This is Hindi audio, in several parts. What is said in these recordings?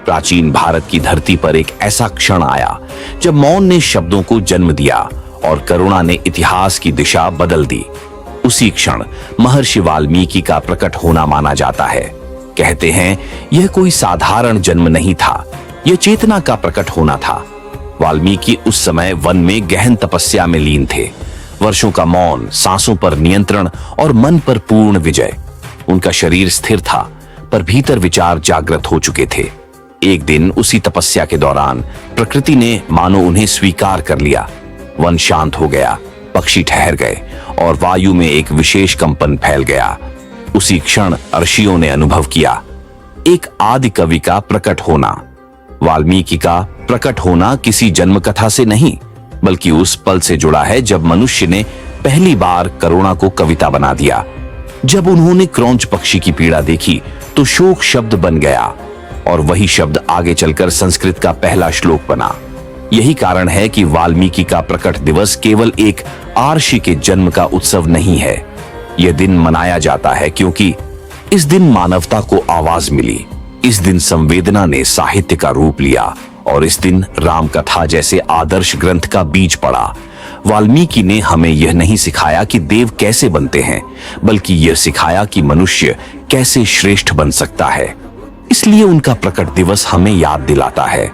प्राचीन भारत की धरती पर एक ऐसा क्षण आया जब मौन ने शब्दों को जन्म दिया और करुणा ने इतिहास की दिशा बदल दी। उसी क्षण महर्षि वाल्मीकि का प्रकट होना माना जाता है। कहते हैं यह कोई साधारण जन्म नहीं था, यह चेतना का प्रकट होना था। वाल्मीकि उस समय वन में गहन तपस्या में लीन थे। वर्षों का मौन, सांसों पर नियंत्रण और मन पर पूर्ण विजय। उनका शरीर स्थिर था पर भीतर विचार जागृत हो चुके थे। एक दिन उसी तपस्या के दौरान प्रकृति ने मानो उन्हें स्वीकार कर लिया। वन शांत हो गया, पक्षी ठहर गए और वायु में एक विशेष कंपन फैल गया। उसी क्षण ऋषियों ने अनुभव किया एक आदि कवि का प्रकट होना। वाल्मीकि का प्रकट होना किसी जन्म कथा से नहीं बल्कि उस पल से जुड़ा है जब मनुष्य ने पहली बार करुणा को कविता बना दिया। जब उन्होंने क्रौंच पक्षी की पीड़ा देखी तो शोक शब्द बन गया और वही शब्द आगे चलकर संस्कृत का पहला श्लोक बना। यही कारण है कि वाल्मीकि का प्रकट दिवस केवल एक आर्षि के जन्म का उत्सव नहीं है। यह दिन मनाया जाता है क्योंकि इस दिन मानवता को आवाज मिली, इस दिन संवेदना ने साहित्य का रूप लिया और इस दिन राम कथा जैसे आदर्श ग्रंथ का बीज पड़ा। वाल्मीकि ने हमें यह नहीं सिखाया कि देव कैसे बनते हैं बल्कि यह सिखाया कि मनुष्य कैसे श्रेष्ठ बन सकता है। इसलिए उनका प्रकट दिवस हमें याद दिलाता है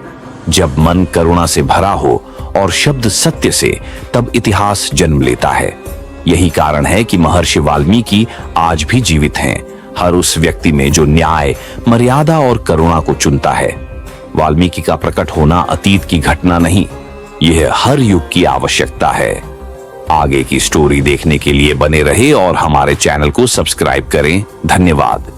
जब मन करुणा से भरा हो और शब्द सत्य से, तब इतिहास जन्म लेता है। यही कारण है कि महर्षि वाल्मीकि आज भी जीवित हैं, हर उस व्यक्ति में जो न्याय, मर्यादा और करुणा को चुनता है। वाल्मीकि का प्रकट होना अतीत की घटना नहीं, यह हर युग की आवश्यकता है। आगे की स्टोरी देखने के लिए बने रहे और हमारे चैनल को सब्सक्राइब करें। धन्यवाद।